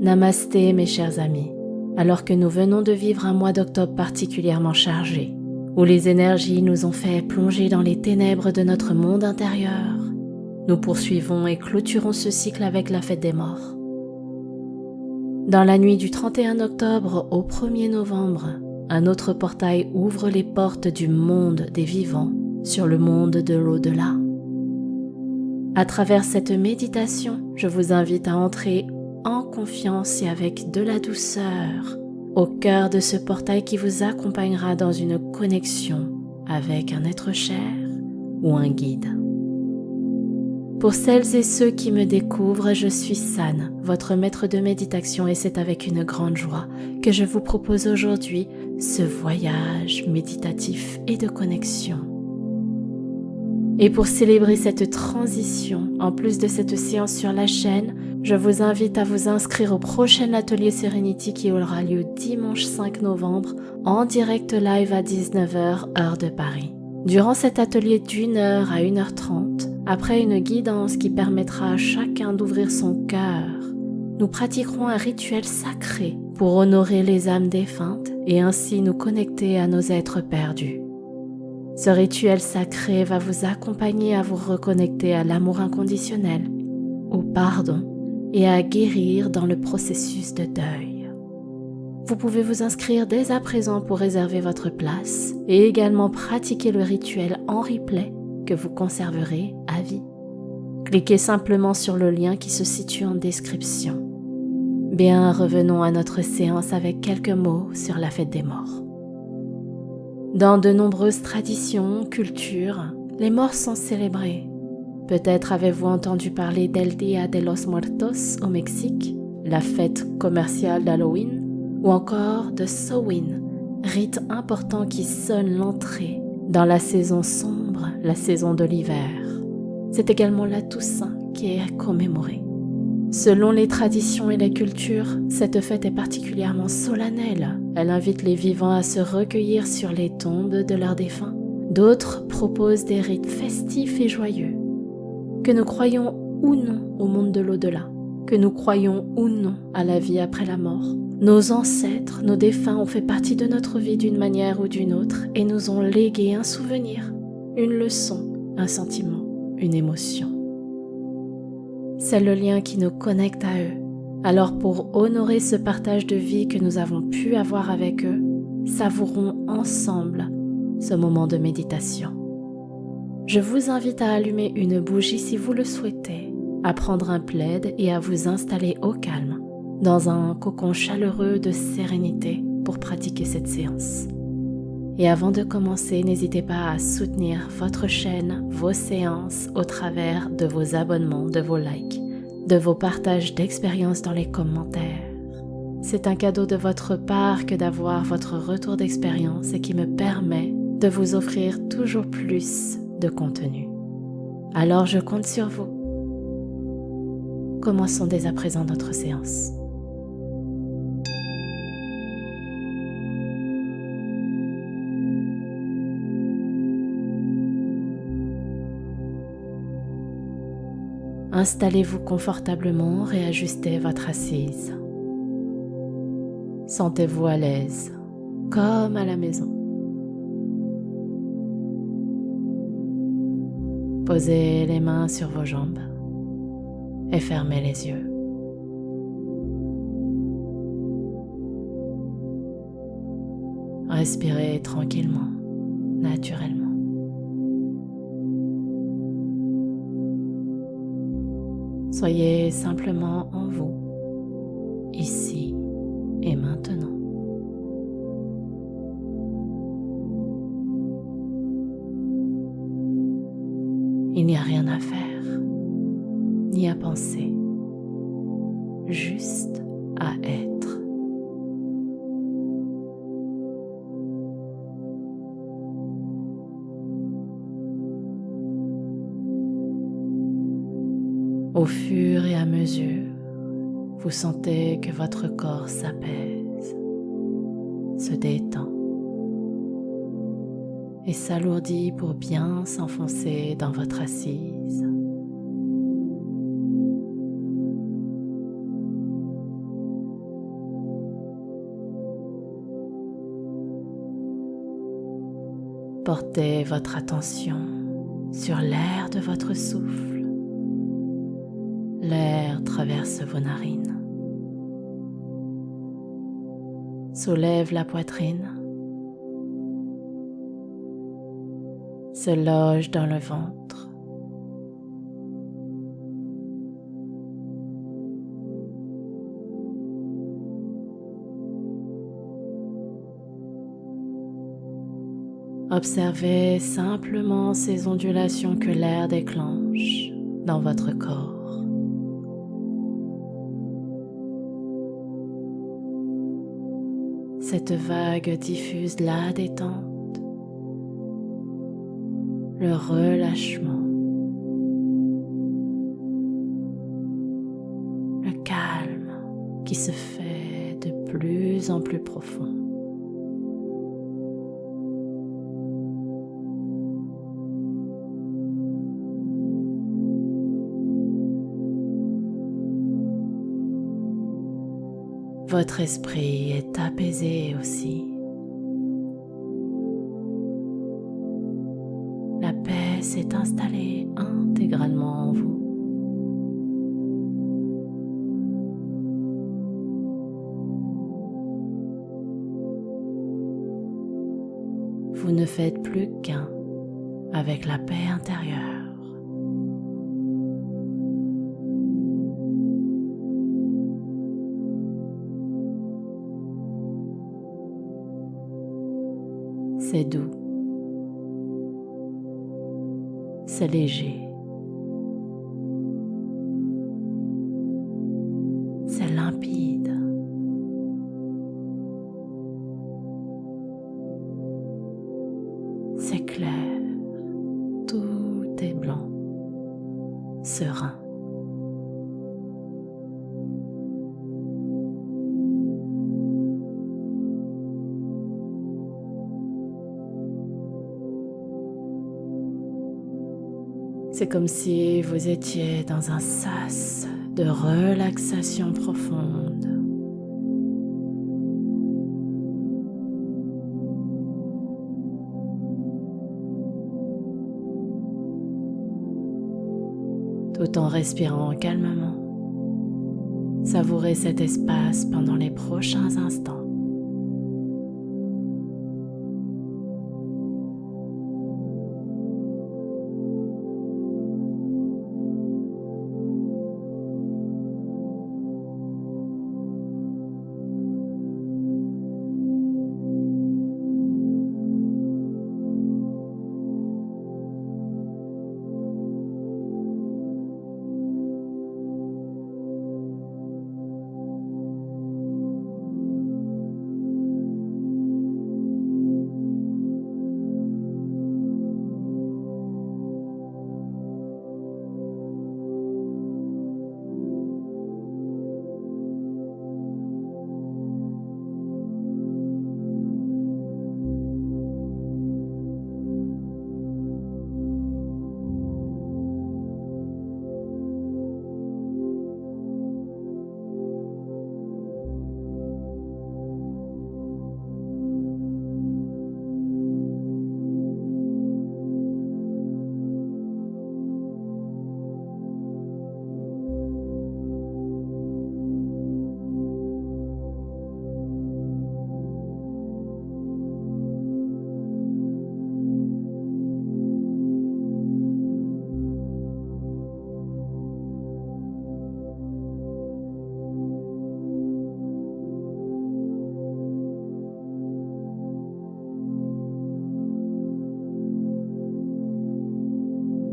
Namasté mes chers amis, alors que nous venons de vivre un mois d'octobre particulièrement chargé, où les énergies nous ont fait plonger dans les ténèbres de notre monde intérieur, nous poursuivons et clôturons ce cycle avec la fête des morts. Dans la nuit du 31 octobre au 1er novembre, un autre portail ouvre les portes du monde des vivants sur le monde de l'au-delà. À travers cette méditation, je vous invite à entrer en confiance et avec de la douceur au cœur de ce portail qui vous accompagnera dans une connexion avec un être cher ou un guide. Pour celles et ceux qui me découvrent, je suis San, votre maître de méditation, et c'est avec une grande joie que je vous propose aujourd'hui ce voyage méditatif et de connexion. Et pour célébrer cette transition, en plus de cette séance sur la chaîne, je vous invite à vous inscrire au prochain atelier Serenity qui aura lieu dimanche 5 novembre en direct live à 19h heure de Paris. Durant cet atelier d'1h à 1h30, après une guidance qui permettra à chacun d'ouvrir son cœur, nous pratiquerons un rituel sacré pour honorer les âmes défuntes et ainsi nous connecter à nos êtres perdus. Ce rituel sacré va vous accompagner à vous reconnecter à l'amour inconditionnel, au pardon et à guérir dans le processus de deuil. Vous pouvez vous inscrire dès à présent pour réserver votre place et également pratiquer le rituel en replay que vous conserverez à vie. Cliquez simplement sur le lien qui se situe en description. Bien, revenons à notre séance avec quelques mots sur la fête des morts. Dans de nombreuses traditions, cultures, les morts sont célébrés. Peut-être avez-vous entendu parler del Día de los Muertos au Mexique, la fête commerciale d'Halloween, ou encore de Samhain, rite important qui sonne l'entrée dans la saison sombre, la saison de l'hiver. C'est également la Toussaint qui est commémorée. Selon les traditions et les cultures, cette fête est particulièrement solennelle. Elle invite les vivants à se recueillir sur les tombes de leurs défunts. D'autres proposent des rites festifs et joyeux. Que nous croyons ou non au monde de l'au-delà, que nous croyons ou non à la vie après la mort, nos ancêtres, nos défunts ont fait partie de notre vie d'une manière ou d'une autre et nous ont légué un souvenir, une leçon, un sentiment, une émotion. C'est le lien qui nous connecte à eux. Alors pour honorer ce partage de vie que nous avons pu avoir avec eux, savourons ensemble ce moment de méditation. Je vous invite à allumer une bougie si vous le souhaitez, à prendre un plaid et à vous installer au calme, dans un cocon chaleureux de sérénité pour pratiquer cette séance. Et avant de commencer, n'hésitez pas à soutenir votre chaîne, vos séances au travers de vos abonnements, de vos likes, de vos partages d'expériences dans les commentaires. C'est un cadeau de votre part que d'avoir votre retour d'expérience et qui me permet de vous offrir toujours plus de contenu. Alors je compte sur vous. Commençons dès à présent notre séance. Installez-vous confortablement, réajustez votre assise. Sentez-vous à l'aise, comme à la maison. Posez les mains sur vos jambes et fermez les yeux. Respirez tranquillement, naturellement. Soyez simplement en vous, ici et maintenant. Il n'y a rien à faire, ni à penser, juste à être. Au fur et à mesure, vous sentez que votre corps s'apaise, se détend et s'alourdit pour bien s'enfoncer dans votre assise. Portez votre attention sur l'air de votre souffle. L'air traverse vos narines, soulève la poitrine, se loge dans le ventre. Observez simplement ces ondulations que l'air déclenche dans votre corps. Cette vague diffuse la détente, le relâchement, le calme qui se fait de plus en plus profond. Votre esprit est apaisé aussi. La paix s'est installée intégralement en vous. Vous ne faites plus qu'un avec la paix intérieure. C'est doux, c'est léger, c'est limpide, c'est clair, tout est blanc, serein. C'est comme si vous étiez dans un sas de relaxation profonde. Tout en respirant calmement, savourez cet espace pendant les prochains instants.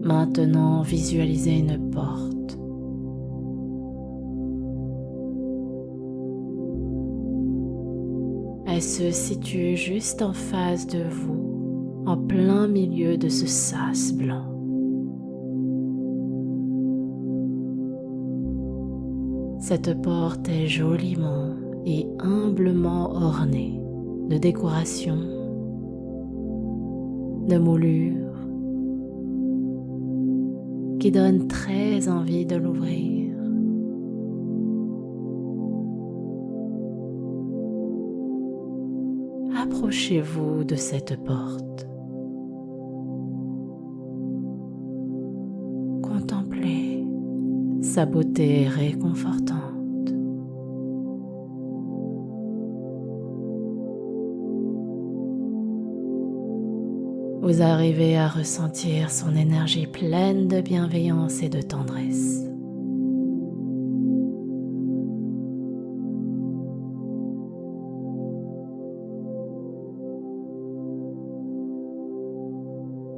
Maintenant, visualisez une porte. Elle se situe juste en face de vous, en plein milieu de ce sas blanc. Cette porte est joliment et humblement ornée de décorations, de moulures, qui donne très envie de l'ouvrir. Approchez-vous de cette porte. sa beauté réconfortante. Vous arrivez à ressentir son énergie pleine de bienveillance et de tendresse.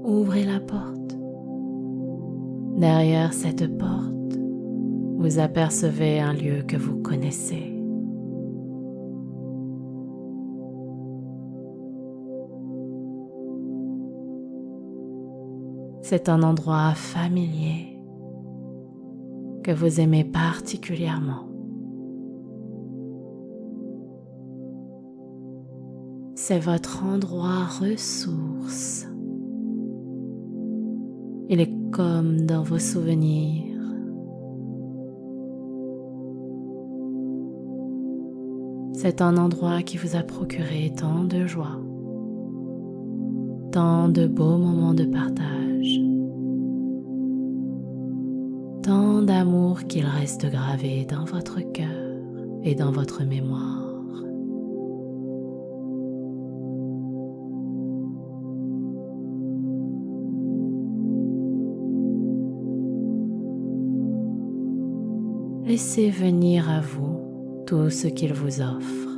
Ouvrez la porte. Derrière cette porte, vous apercevez un lieu que vous connaissez. C'est un endroit familier que vous aimez particulièrement. C'est votre endroit ressource. Il est comme dans vos souvenirs. C'est un endroit qui vous a procuré tant de joie, tant de beaux moments de partage, tant d'amour qu'il reste gravé dans votre cœur et dans votre mémoire. Laissez venir à vous tout ce qu'il vous offre.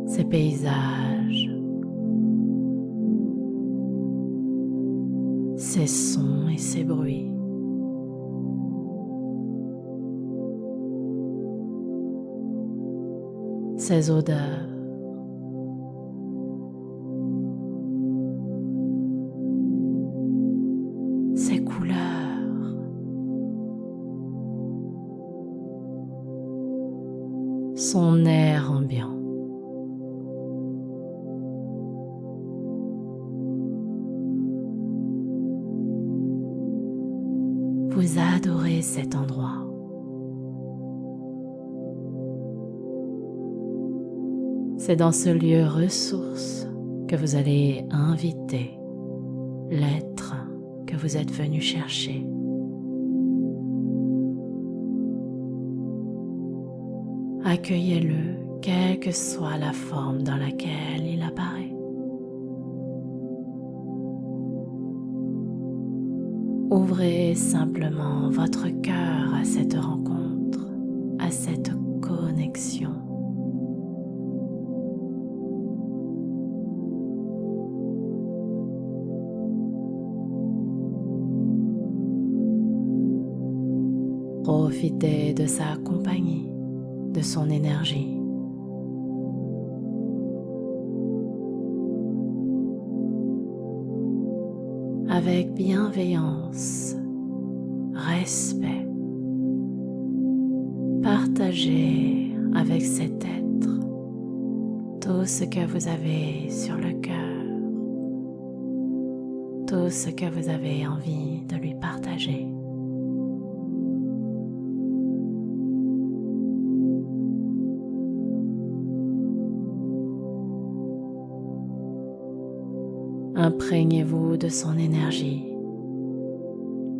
Ces paysages, ces sons et ces bruits. Ces odeurs. Ces couleurs. Son air ambiant. Vous adorez cet endroit. C'est dans ce lieu ressource que vous allez inviter l'être que vous êtes venu chercher. Accueillez-le, quelle que soit la forme dans laquelle il apparaît. Ouvrez simplement votre cœur à cette rencontre, à cette connexion. Profitez de sa compagnie, de son énergie. Avec bienveillance, respect, partagez avec cet être tout ce que vous avez sur le cœur, tout ce que vous avez envie de lui partager. Imprégnez-vous de son énergie,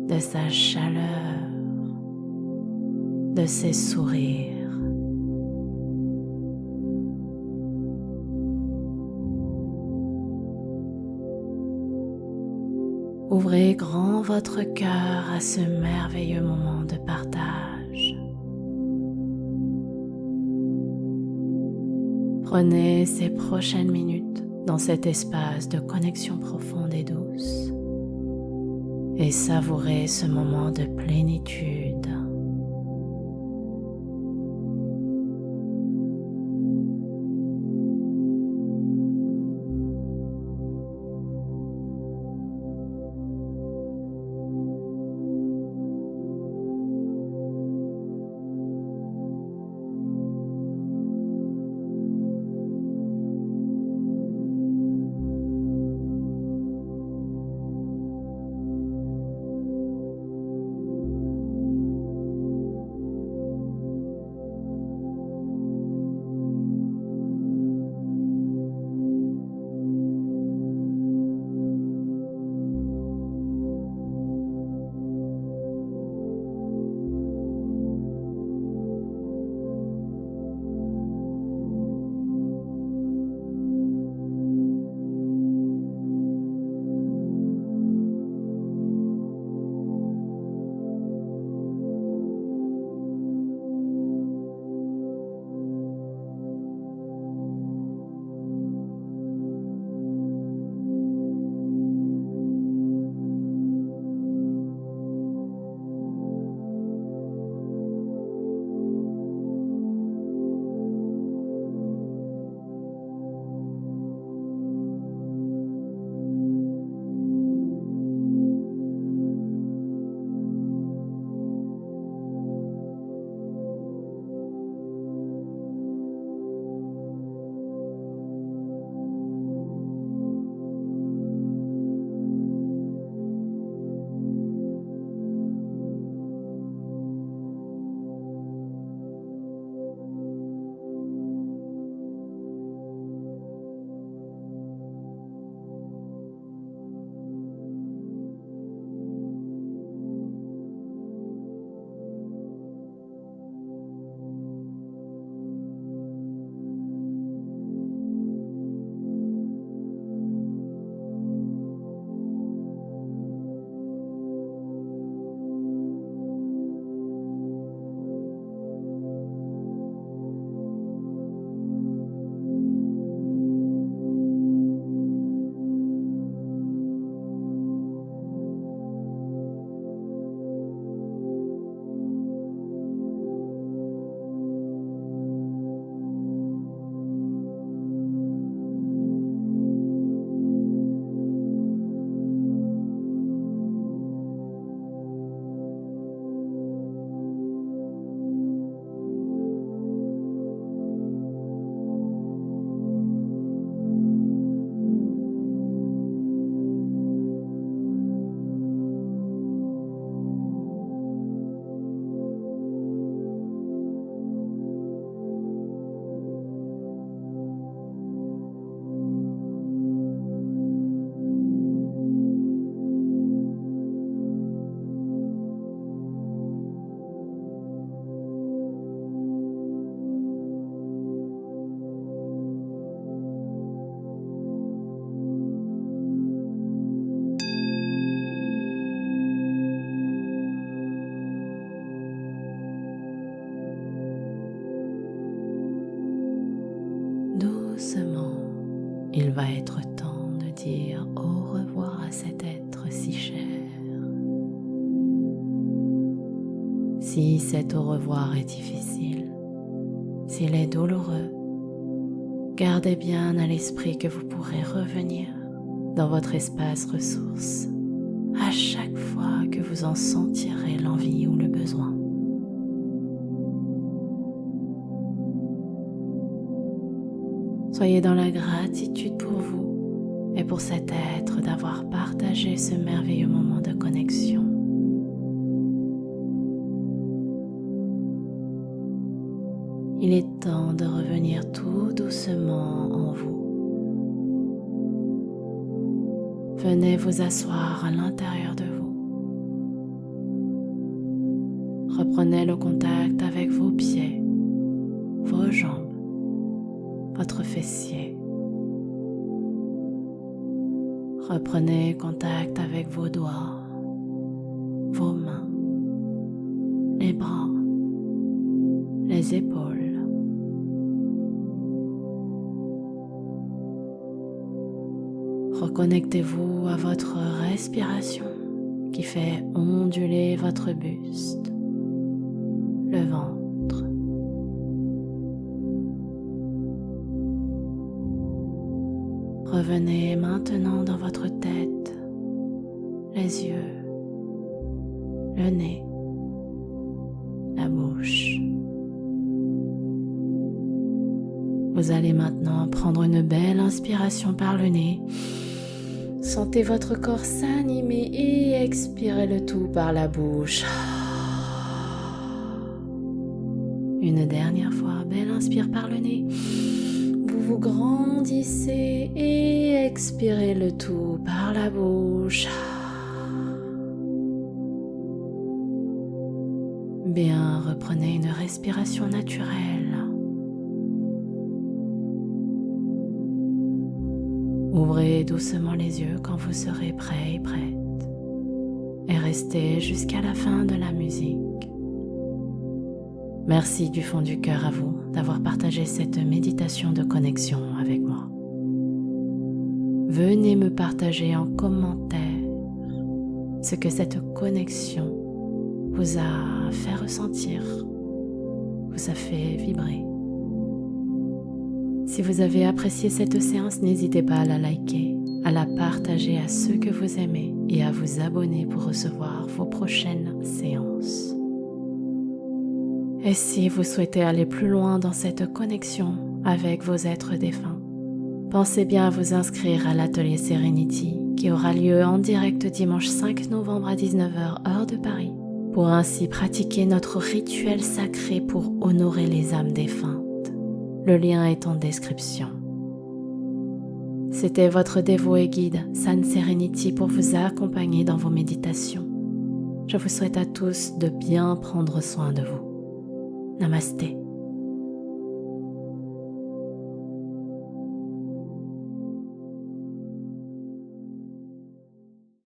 de sa chaleur, de ses sourires. Ouvrez grand votre cœur à ce merveilleux moment de partage. Prenez ces prochaines minutes dans cet espace de connexion profonde et douce et savourez ce moment de plénitude. il va être temps de dire au revoir à cet être si cher. Si cet au revoir est difficile, s'il est douloureux, gardez bien à l'esprit que vous pourrez revenir dans votre espace ressources à chaque fois que vous en sentirez l'envie ou le besoin. Soyez dans la gratitude pour vous et pour cet être d'avoir partagé ce merveilleux moment de connexion. Il est temps de revenir tout doucement en vous. Venez vous asseoir à l'intérieur de vous. Reprenez le contact avec vos pieds, vos jambes, votre fessier. Reprenez contact avec vos doigts, vos mains, les bras, les épaules. Reconnectez-vous à votre respiration qui fait onduler votre buste, le ventre. Revenez maintenant dans votre tête, les yeux, le nez, la bouche. Vous allez maintenant prendre une belle inspiration par le nez. Sentez votre corps s'animer et expirez le tout par la bouche. Une dernière fois, belle inspire par le nez. Vous vous grandissez et expirez le tout par la bouche. Bien, reprenez une respiration naturelle. Ouvrez doucement les yeux quand vous serez prêt et prête et restez jusqu'à la fin de la musique. Merci du fond du cœur à vous d'avoir partagé cette méditation de connexion avec moi. Venez me partager en commentaire ce que cette connexion vous a fait ressentir, vous a fait vibrer. Si vous avez apprécié cette séance, n'hésitez pas à la liker, à la partager à ceux que vous aimez et à vous abonner pour recevoir vos prochaines séances. Et si vous souhaitez aller plus loin dans cette connexion avec vos êtres défunts, pensez bien à vous inscrire à l'atelier Serenity qui aura lieu en direct dimanche 5 novembre à 19h heure de Paris pour ainsi pratiquer notre rituel sacré pour honorer les âmes défuntes. Le lien est en description. C'était votre dévoué guide, San Serenity, pour vous accompagner dans vos méditations. Je vous souhaite à tous de bien prendre soin de vous. Namasté.